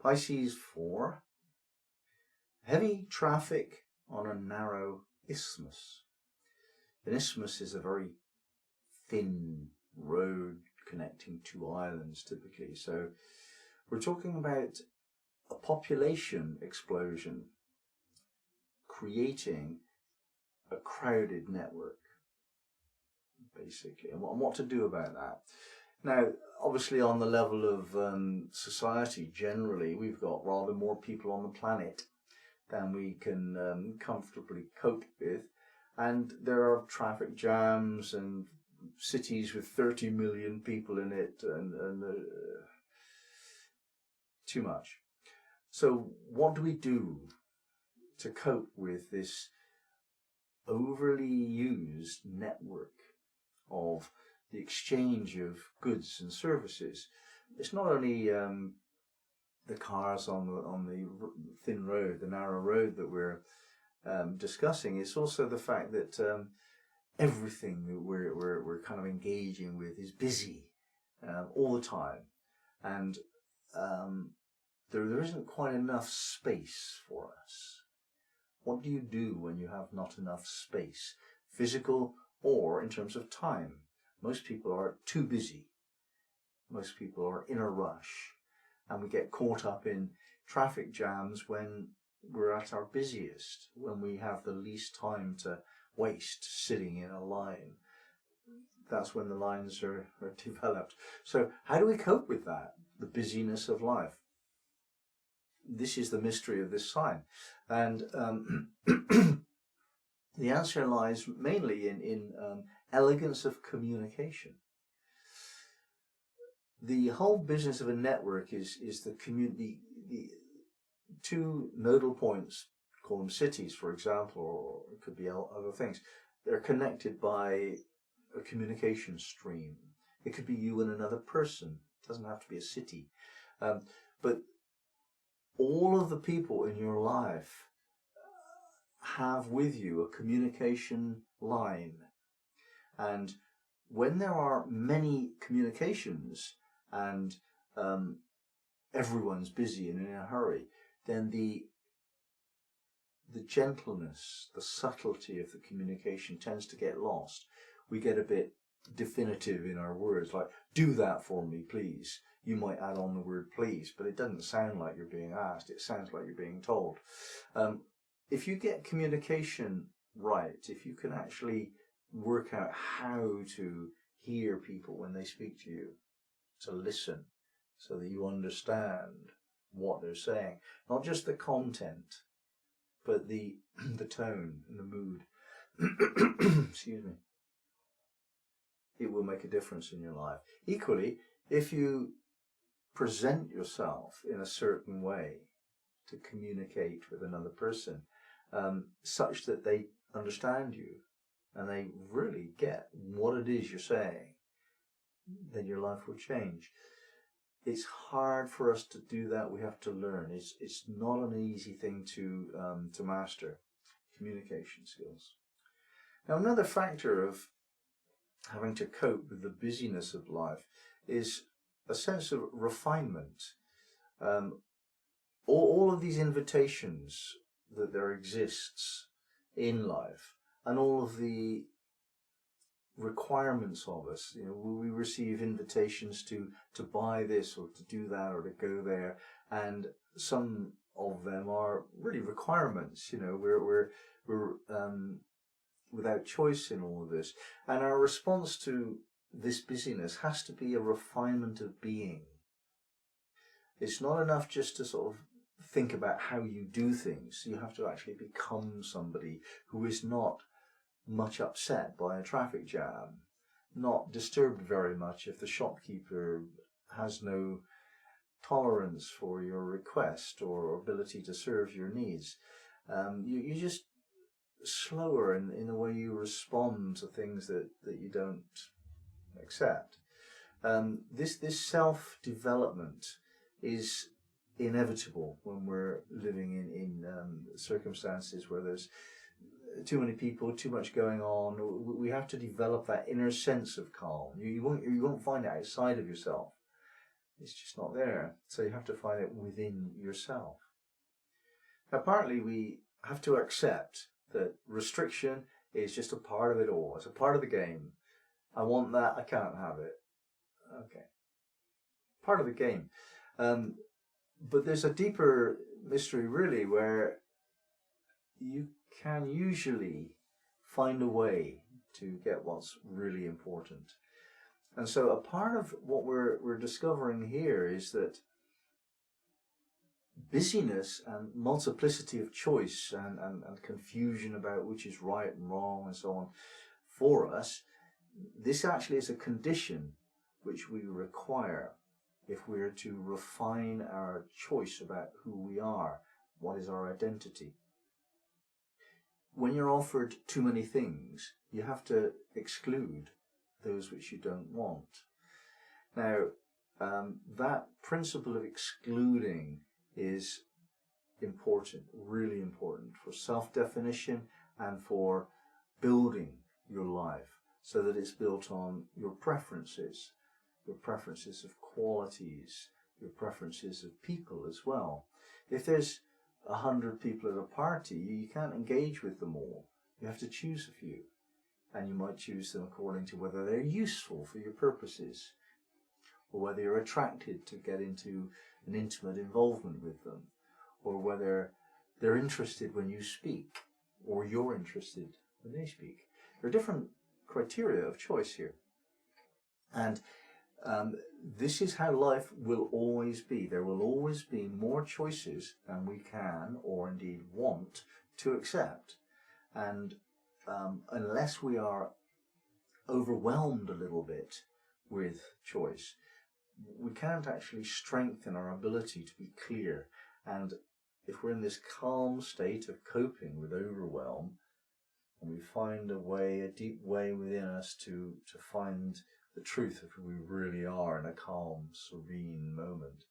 Pisces 4. Heavy traffic on a narrow isthmus. An isthmus is a very thin road connecting two islands typically. So we're talking about a population explosion creating a crowded network, basically, and what to do about that. Now, obviously on the level of society generally, we've got rather more people on the planet than we can comfortably cope with, and there are traffic jams and cities with 30 million people in it, and too much. So what do we do to cope with this overly used network of the exchange of goods and services? It's not only the cars on the thin road, the narrow road that we're discussing. It's also the fact that everything that we're kind of engaging with is busy all the time, and there isn't quite enough space for us. What do you do when you have not enough space, physical or in terms of time? Most people are too busy. Most people are in a rush, and we get caught up in traffic jams when we're at our busiest, when we have the least time to waste sitting in a line. That's when the lines are developed. So how do we cope with that, the busyness of life? This is the mystery of this sign. And the answer lies mainly in elegance of communication. The whole business of a network is the two nodal points, call them cities, for example, or it could be other things. They're connected by a communication stream. It could be you and another person. It doesn't have to be a city. But all of the people in your life have with you a communication line. And when there are many communications and everyone's busy and in a hurry, then the gentleness, the subtlety of the communication tends to get lost. We get a bit definitive in our words, like, do that for me, please. You might add on the word please, but it doesn't sound like you're being asked. It sounds like you're being told. If you get communication right, if you can actually work out how to hear people when they speak to you, to listen so that you understand what they're saying, not just the content, but the tone and the mood, excuse me, it will make a difference in your life. Equally, if you present yourself in a certain way to communicate with another person, such that they understand you and they really get what it is you're saying, then your life will change. It's hard for us to do that. We have to learn. It's not an easy thing to master, communication skills. Now, another factor of having to cope with the busyness of life is a sense of refinement. All of these invitations that there exists in life, and all of the requirements of us, we receive invitations to buy this or to do that or to go there, and some of them are really requirements. We're without choice in all of this, and our response to this busyness has to be a refinement of being. It's not enough just to sort of think about how you do things. You have to actually become somebody who is not much upset by a traffic jam, not disturbed very much if the shopkeeper has no tolerance for your request or ability to serve your needs. You're just slower in the way you respond to things that you don't accept. This self-development is inevitable when we're living in circumstances where there's too many people, too much going on. We have to develop that inner sense of calm. You won't find it outside of yourself. It's just not there. So you have to find it within yourself. Now, partly we have to accept that restriction is just a part of it all. It's a part of the game. I want that, I can't have it. Okay. Part of the game. But there's a deeper mystery, really, where you can usually find a way to get what's really important. And so a part of what we're discovering here is that busyness and multiplicity of choice and confusion about which is right and wrong and so on for us, this actually is a condition which we require if we're to refine our choice about who we are, what is our identity. When you're offered too many things, you have to exclude those which you don't want. Now, that principle of excluding is important, really important for self-definition and for building your life so that it's built on your preferences of qualities, your preferences of people as well. If there's 100 people at a party, you can't engage with them all. You have to choose a few. And you might choose them according to whether they're useful for your purposes, or whether you're attracted to get into an intimate involvement with them, or whether they're interested when you speak, or you're interested when they speak. There are different criteria of choice here. And this is how life will always be. There will always be more choices than we can, or indeed want, to accept. And unless we are overwhelmed a little bit with choice, we can't actually strengthen our ability to be clear. And if we're in this calm state of coping with overwhelm, and we find a way, a deep way within us to find the truth of who we really are in a calm, serene moment,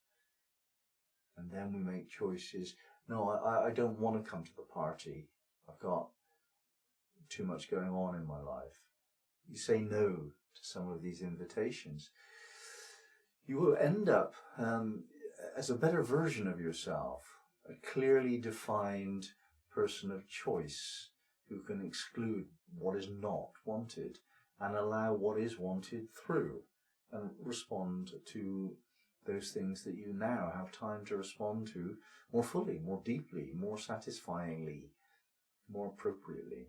and then we make choices. No, I don't want to come to the party. I've got too much going on in my life. You say no to some of these invitations. You will end up as a better version of yourself, a clearly defined person of choice who can exclude what is not wanted and allow what is wanted through and respond to those things that you now have time to respond to more fully, more deeply, more satisfyingly, more appropriately.